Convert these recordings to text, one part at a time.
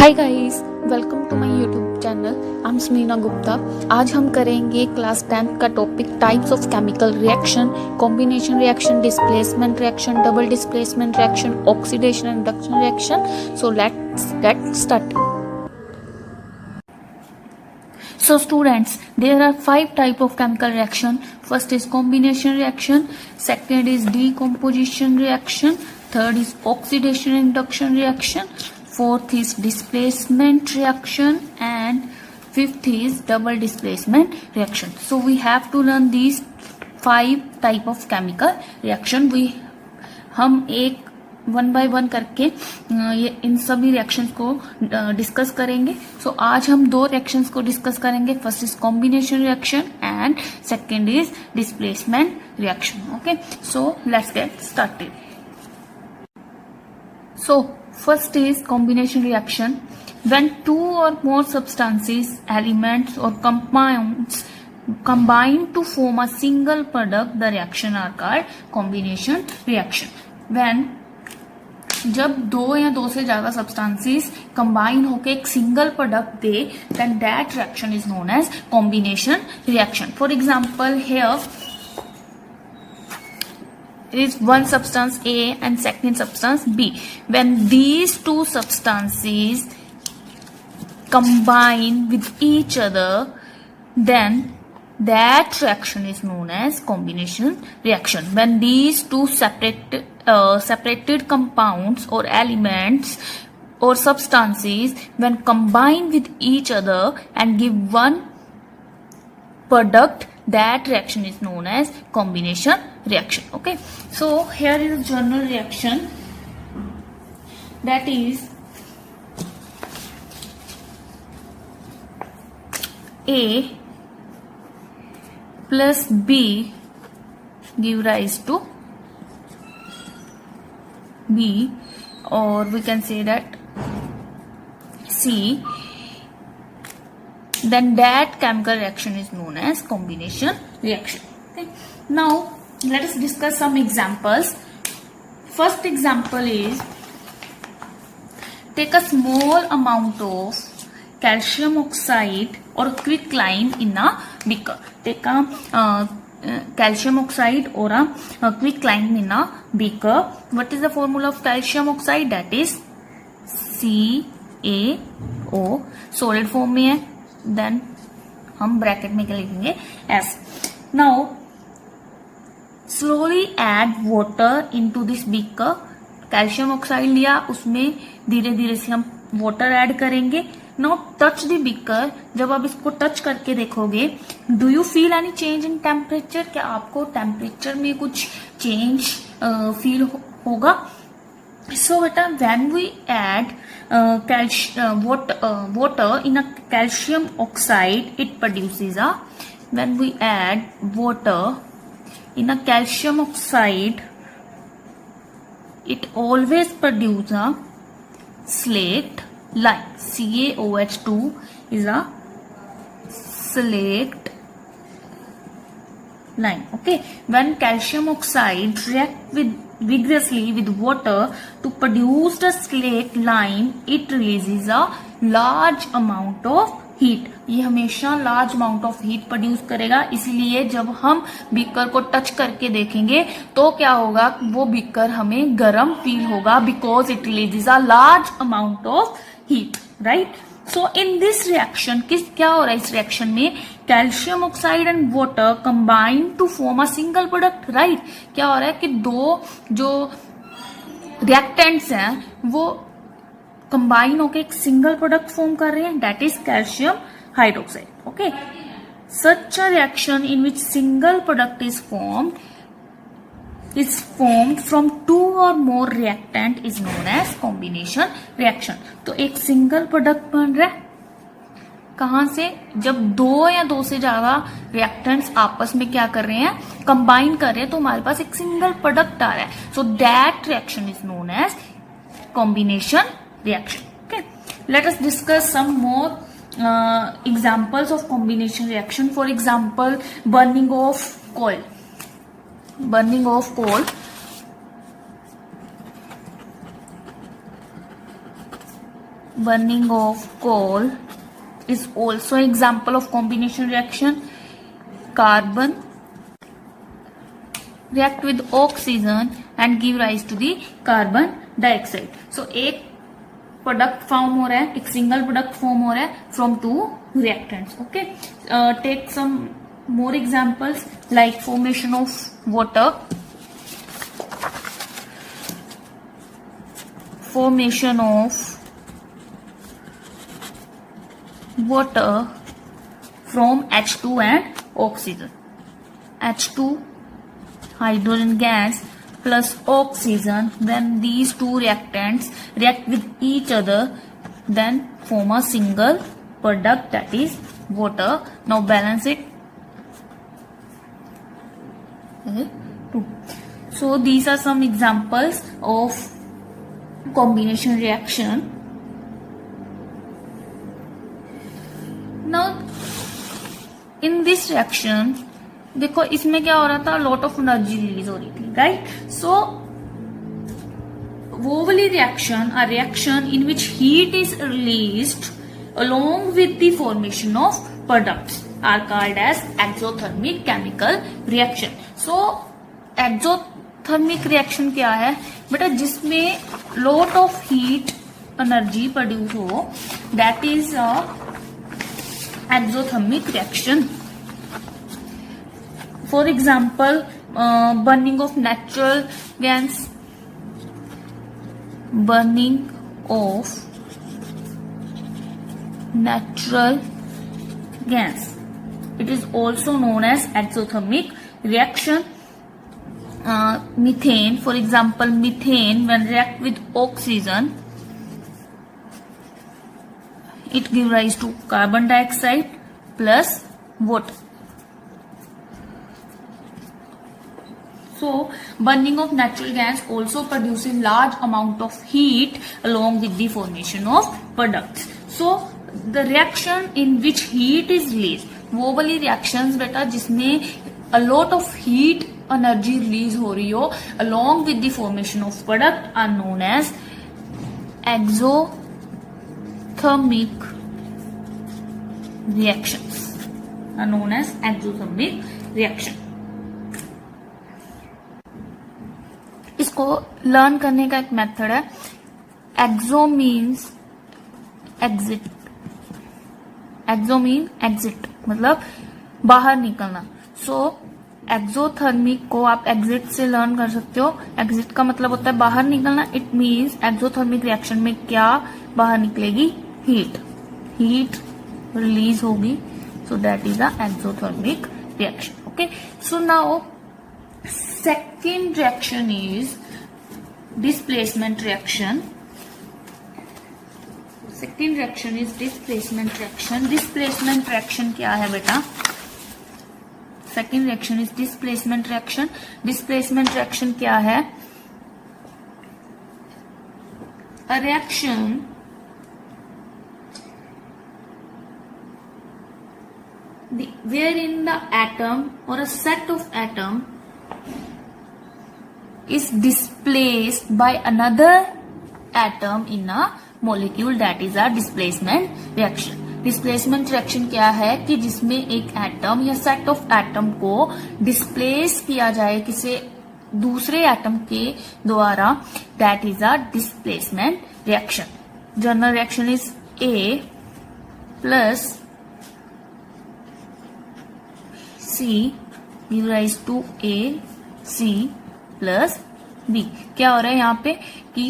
Hi guys, welcome to my YouTube channel. I am Smeena Gupta. आज हम करेंगे क्लास 10 का topic types of chemical reaction, combination reaction, displacement reaction, double displacement reaction, oxidation and reduction reaction. So let's get started. So students, there are 5 type of chemical reaction. First is combination reaction, second is decomposition reaction, third is oxidation and reduction reaction, fourth is displacement reaction, and fifth is double displacement reaction. So we have to learn these 5 type of chemical reaction. हम एक one by one करके ये इन सभी reactions को discuss करेंगे। सो आज हम दो रिएक्शंस को डिस्कस करेंगे। First is combination reaction and second is displacement reaction. Okay, so let's get started. So first is combination reaction. When two or more substances, elements or compounds combine to form a single product, the reaction are called combination reaction. When जब दो या दो से ज्यादा substances combine होकर एक single product दे, then that reaction is known as combination reaction. For example, here is one substance A and second substance B. When these two substances combine with each other, then that reaction is known as combination reaction. When these two separated compounds or elements or substances when combine with each other and give one product, that reaction is known as combination reaction. Okay, so here is a general reaction, that is A plus B give rise to B, or we can say that C, then that chemical reaction is known as combination reaction. Okay, now let us discuss some examples. First example is, take a small amount of calcium oxide or quicklime in a beaker. Take a calcium oxide or a quicklime in a beaker. What is the formula of calcium oxide? That is CaO. solid form में है, then हम bracket में क्या लिखेंगे, S. Now slowly add water into this beaker. Calcium oxide लिया, उसमें धीरे धीरे से हम वाटर ऐड करेंगे. Now touch the beaker. जब आप इसको टच करके देखोगे, do you feel any change in temperature? क्या आपको टेम्परेचर में कुछ चेंज फील होगा? सो बेटा, when we add water in a calcium oxide, it produces a, when we add water in a calcium oxide, it always produce a slaked line. CaOH2 is a slaked line. Okay, when calcium oxide react vigorously with water to produce the slaked line, it releases a large amount of heat. ये हमेशा large amount of heat produce करेगा. इसलिए जब हम beaker को touch करके देखेंगे तो क्या होगा, वो बीकर हमें गर्म फील होगा, because it releases a large amount of heat, right. So in this reaction क्या हो रहा है, इस रिएक्शन में calcium oxide and water combine to form a single product, right. क्या हो रहा है कि दो जो रिएक्टेंट्स हैं वो कंबाइन होकर एक सिंगल प्रोडक्ट फॉर्म कर रहे हैं, that is calcium hydroxide. Okay, such a reaction in which single product is formed from two or more reactant is known as combination reaction. तो एक सिंगल प्रोडक्ट बन रहा है कहां से, जब दो या दो से ज्यादा रिएक्टेंट्स आपस में क्या कर रहे हैं, कंबाइन कर रहे हैं, तो हमारे पास एक सिंगल प्रोडक्ट आ रहा है. So that reaction is known as combination reaction. Okay, let us discuss some more examples of combination reaction. For example, burning of coal. burning of coal is also example of combination reaction. Carbon react with oxygen and give rise to the carbon dioxide. So एक product form हो रहा है, एक single product form हो रहा है from two reactants. Okay, take some more examples like formation of water, formation of water from H2 and oxygen. H2 hydrogen gas plus oxygen, when these two reactants react with each other, then form a single product, that is water. Now balance it. Okay. 2. So these are some examples of combination reaction. Now in this reaction, देखो इसमें क्या हो रहा था, lot of energy release हो रही थी, right. सो वो वाली reaction, a reaction in which heat is released along with the formation of products are called as exothermic chemical reaction. So exothermic reaction क्या है बेटा, जिसमें lot of heat energy produce हो, that is a exothermic reaction. For example, burning of natural gas, burning of natural gas, it is also known as exothermic reaction. Methane, for example, methane when react with oxygen, it gives rise to carbon dioxide plus water. So burning of natural gas also produces large amount of heat along with the formation of products. So the reaction in which heat is released, वो वाली reactions बेटा जिसमें a lot of heat energy release हो रही हो along with the formation of product are known as exothermic reactions. Are known as exothermic reaction. इसको learn करने का एक मेथड है. एक्सो मीन्स एग्जिट, एक्सो मीन एग्जिट मतलब बाहर निकलना. सो एक्सोथर्मिक को आप एग्जिट से लर्न कर सकते हो. एग्जिट का मतलब होता है बाहर निकलना. इट मीन्स एक्सोथर्मिक रिएक्शन में क्या बाहर निकलेगी, हीट, हीट रिलीज होगी. सो that is the exothermic reaction. Okay, so now second reaction is displacement reaction. Second reaction is displacement reaction. Displacement reaction क्या है बेटा? Second reaction is displacement reaction. Displacement reaction क्या है? A reaction wherein the atom or a set of atom is displaced by another atom in a molecule, that is a displacement reaction. Displacement reaction क्या है कि जिसमें एक atom या set of atom को displace किया जाए किसी दूसरे एटम के द्वारा, that is a displacement reaction. General reaction is A plus C give rise to A C plus B. क्या हो रहा है यहाँ पे कि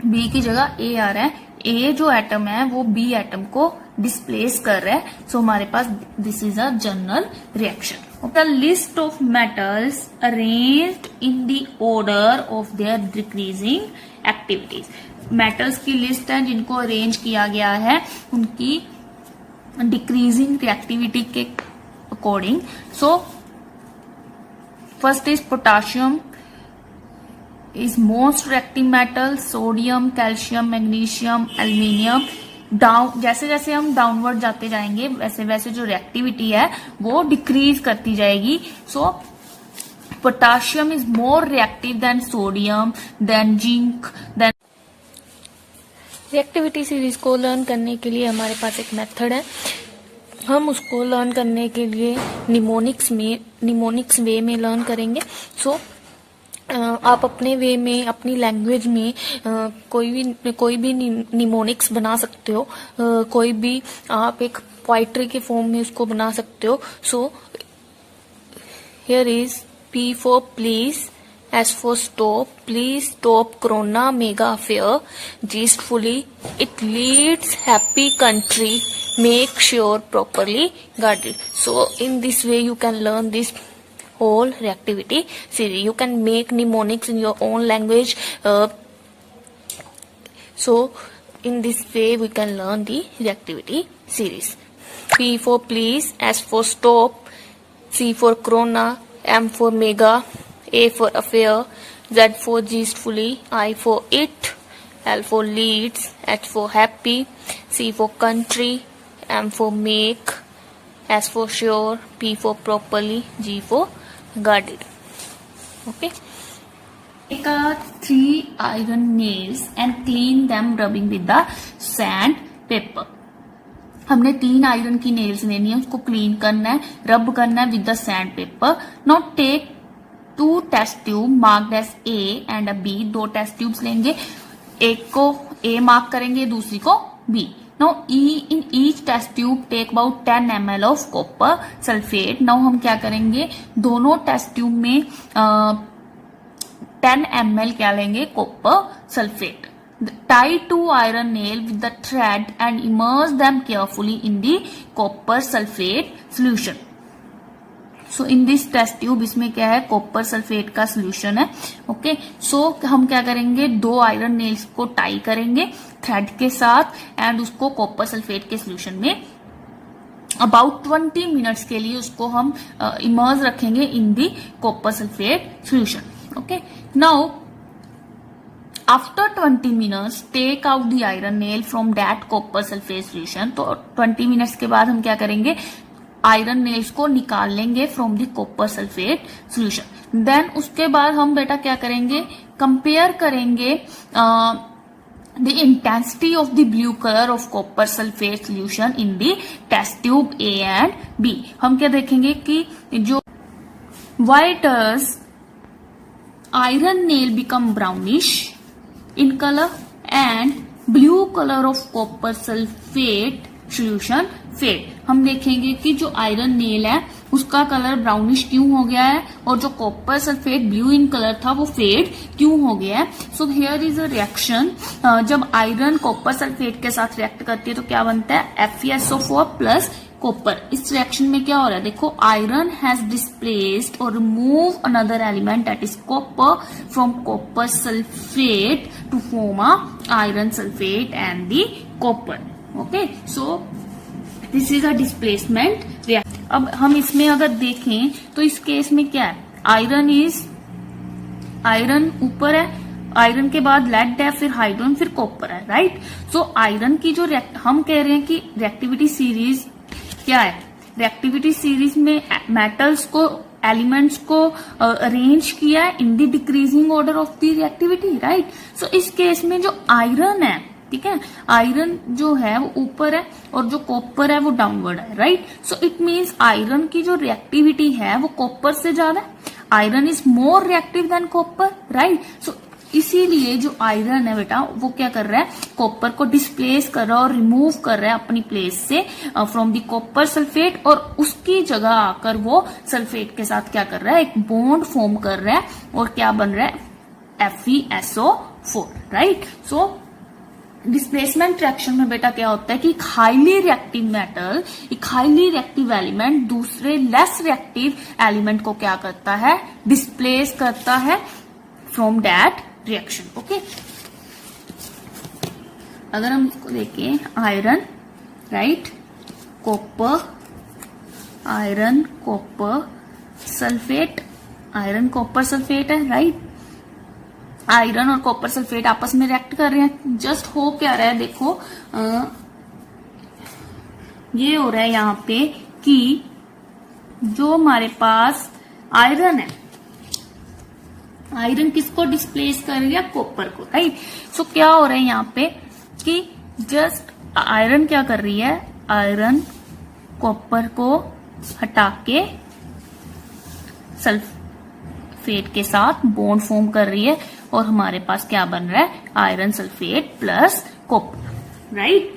बी की जगह ए आ रहा है. ए जो एटम है वो बी एटम को डिस्प्लेस कर रहा है. सो हमारे पास this is a general reaction. The list of metals arranged in the order of their decreasing activities. Metals की लिस्ट है जिनको अरेंज किया गया है उनकी डिक्रीजिंग रिएक्टिविटी के according. So first is potassium is most reactive metal. sodium, calcium, magnesium, aluminium. Down जैसे जैसे हम डाउनवर्ड जाते जाएंगे वैसे वैसे जो रिएक्टिविटी है वो डिक्रीज करती जाएगी. So potassium is more reactive than sodium, then zinc, then reactivity series को लर्न करने के लिए हमारे पास एक मेथड है। हम उसको लर्न करने के लिए निमोनिक्स वे में लर्न करेंगे। सो आप अपने वे में, अपनी लैंग्वेज में कोई भी निमोनिक्स बना सकते हो। कोई भी आप एक पोइट्री के फॉर्म में उसको बना सकते हो। So here is P for please, S for stop, please stop corona mega affair, gistfully, it leads happy country, make sure properly guarded. So in this way you can learn this whole reactivity series. You can make mnemonics in your own language. So in this way we can learn the reactivity series. P for please, S for stop, C for corona, M for mega, A for affair, Z for gistfully, I for it, L for leads, H for happy, C for country, M for make, S for sure, P for properly, G for guarded. Okay. Take 3 iron nails and clean them rubbing with the sandpaper. हमने 3 iron की nails लेनी है, उसको clean करना है, rub करना है with the sand paper. Now take 2 test tube marked as A and a B. 2 test tubes लेंगे, एक को ए मार्क करेंगे, दूसरी को B. Now in each test tube take about 10 ml of copper sulphate. Now हम क्या करेंगे, दोनों टेस्ट ट्यूब में 10 ml क्या लेंगे, copper sulphate. Tie 2 iron nail with the thread and immerse them carefully in the copper sulfate solution. So in this test tube इसमें क्या है, कॉपर सल्फेट का सोल्यूशन है। ओके, सो हम क्या करेंगे, 2 आयरन नेल्स को टाई करेंगे थ्रेड के साथ एंड उसको कॉपर सल्फेट के सोल्यूशन में अबाउट 20 मिनट्स के लिए उसको हम इमर्स रखेंगे in the copper sulphate solution. Okay, now After 20 minutes, take out the iron nail from that copper sulfate solution. तो 20 मिनट्स के बाद हम क्या करेंगे, आयरन नेल्स को निकाल लेंगे from the copper sulphate solution. Then उसके बाद हम बेटा क्या करेंगे, कंपेयर करेंगे the intensity of the blue color of copper sulfate solution in the test tube A and B. हम क्या देखेंगे कि जो why does iron nail become brownish in color and blue color of copper sulfate solution fade. हम देखेंगे कि जो iron nail है उसका कलर ब्राउनिश क्यों हो गया है और जो copper sulphate blue in colour था वो फेड क्यों हो गया है। So here is a reaction, जब आयरन कॉपर सल्फेट के साथ रिएक्ट करती है तो क्या बनता है, FeSO4 प्लस कॉपर। इस रिएक्शन में क्या हो रहा है, देखो iron has displaced or remove another element that is copper from copper sulphate to form a iron sulphate and the copper. Okay, so this is a displacement reaction. अब हम इसमें अगर देखें तो इस केस में क्या है, आयरन ऊपर है, आयरन के बाद लेड है, फिर हाइड्रोजन, फिर कॉपर है, राइट। सो आयरन की जो हम कह रहे हैं कि रिएक्टिविटी सीरीज क्या है, रिएक्टिविटी सीरीज में मेटल्स को, एलिमेंट्स को अरेंज किया है in the decreasing order of the reactivity, right. So इस केस में जो आयरन है, ठीक है, आयरन जो है वो ऊपर है और जो कॉपर है वो डाउनवर्ड है, right. So it means iron की जो रिएक्टिविटी है वो कॉपर से ज्यादा है, iron is more reactive than copper, right. So इसीलिए जो आयरन है बेटा वो क्या कर रहा है, कॉपर को डिस्प्लेस कर रहा है और रिमूव कर रहा है अपनी प्लेस से फ्रॉम द कॉपर सल्फेट, और उसकी जगह आकर वो सल्फेट के साथ क्या कर रहा है, एक बॉन्ड फॉर्म कर रहा है और क्या बन रहा है, FeSO4, right. So displacement reaction में बेटा क्या होता है कि एक हाईली रिएक्टिव मेटल, एक हाईली रिएक्टिव एलिमेंट दूसरे लेस रिएक्टिव एलिमेंट को क्या करता है, डिस्प्लेस करता है फ्रॉम दैट रिएक्शन। ओके, अगर हम इसको देखें, iron, right, copper, iron copper sulphate, iron copper sulphate है, राइट। आयरन और कॉपर सल्फेट आपस में रिएक्ट कर रहे हैं, जस्ट हो क्या रहा है, देखो ये हो रहा है यहाँ पे कि जो हमारे पास आयरन है, आयरन किसको डिस्प्लेस कर रही है, कॉपर को, राइट। सो क्या हो रहा है यहाँ पे, कि जस्ट आयरन क्या कर रही है, आयरन कॉपर को हटा के सल्फेट के साथ बॉन्ड फॉर्म कर रही है और हमारे पास क्या बन रहा है, iron sulphate plus copper, right.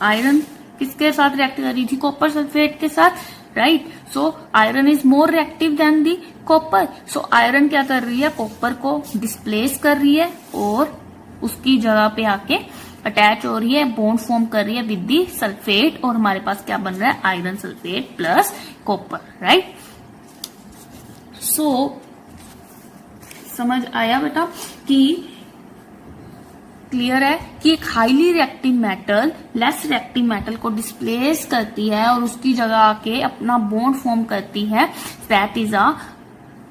Iron किसके साथ रिएक्ट कर रही थी, कॉपर सल्फेट के साथ, right. So iron is more reactive then the copper. So iron क्या कर रही है, कॉपर को डिस्प्लेस कर रही है और उसकी जगह पे आके अटैच हो रही है, बॉन्ड फॉर्म कर रही है विद दी सल्फेट और हमारे पास क्या बन रहा है, iron sulphate plus copper, right. So समझ आया बेटा कि क्लियर है कि एक highly reactive metal less reactive metal को डिस्प्लेस करती है और उसकी जगह आके अपना बॉन्ड फॉर्म करती है, that is a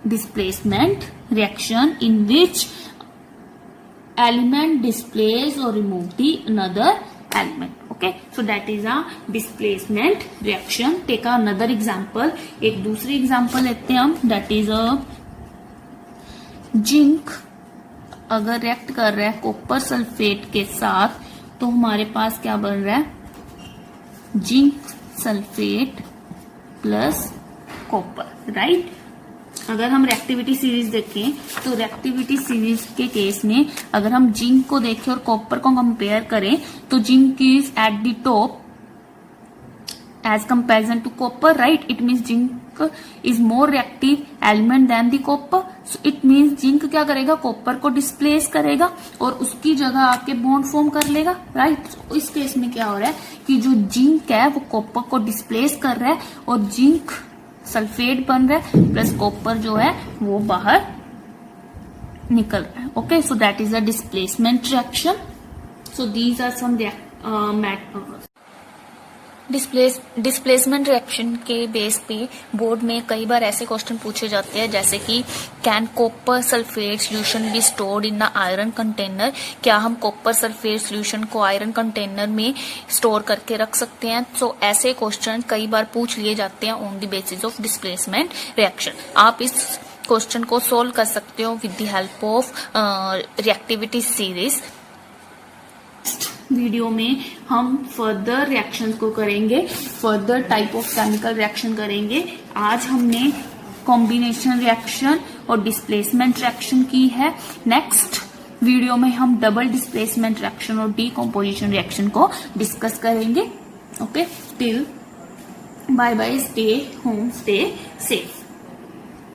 displacement reaction in which element displace और remove the another element. Okay, so that is a displacement reaction. Take another example, एक दूसरी एग्जांपल लेते हैं हम, दैट इज अ जिंक अगर रिएक्ट कर रहा है कॉपर सल्फेट के साथ तो हमारे पास क्या बन रहा है, zinc sulphate plus copper, right. अगर हम रिएक्टिविटी सीरीज देखें तो रिएक्टिविटी सीरीज के केस में अगर हम जिंक को देखें और कॉपर को कंपेयर करें तो zinc is at the top as comparison to copper, right? It means zinc is more reactive element than the copper. So it means zinc क्या करेगा, कॉपर को डिस्प्लेस करेगा और उसकी जगह आके बॉन्ड फॉर्म कर लेगा, राइट। So इस केस में क्या हो रहा है कि जो जिंक है वो कॉपर को डिस्प्लेस कर रहा है और जिंक सल्फेट बन रहा है प्लस कॉपर जो है वो बाहर निकल रहा है। Okay, so that is a displacement reaction. So these are some displacement reaction के बेस पे बोर्ड में कई बार ऐसे क्वेश्चन पूछे जाते हैं जैसे कि can copper sulphate solution be stored in a iron container, क्या हम कॉपर सल्फेट सोल्यूशन को आयरन कंटेनर में स्टोर करके रख सकते हैं। सो ऐसे क्वेश्चन कई बार पूछ लिए जाते हैं on the basis of displacement reaction. आप इस क्वेश्चन को सोल्व कर सकते हो with the help of reactivity series. Video में हम फर्दर रिएक्शंस को करेंगे, further type of chemical reaction करेंगे। आज हमने कॉम्बिनेशन रिएक्शन और डिस्प्लेसमेंट रिएक्शन की है। नेक्स्ट वीडियो में हम डबल डिस्प्लेसमेंट रिएक्शन और डीकम्पोजिशन रिएक्शन को डिस्कस करेंगे। Okay, till bye bye, stay home, stay safe.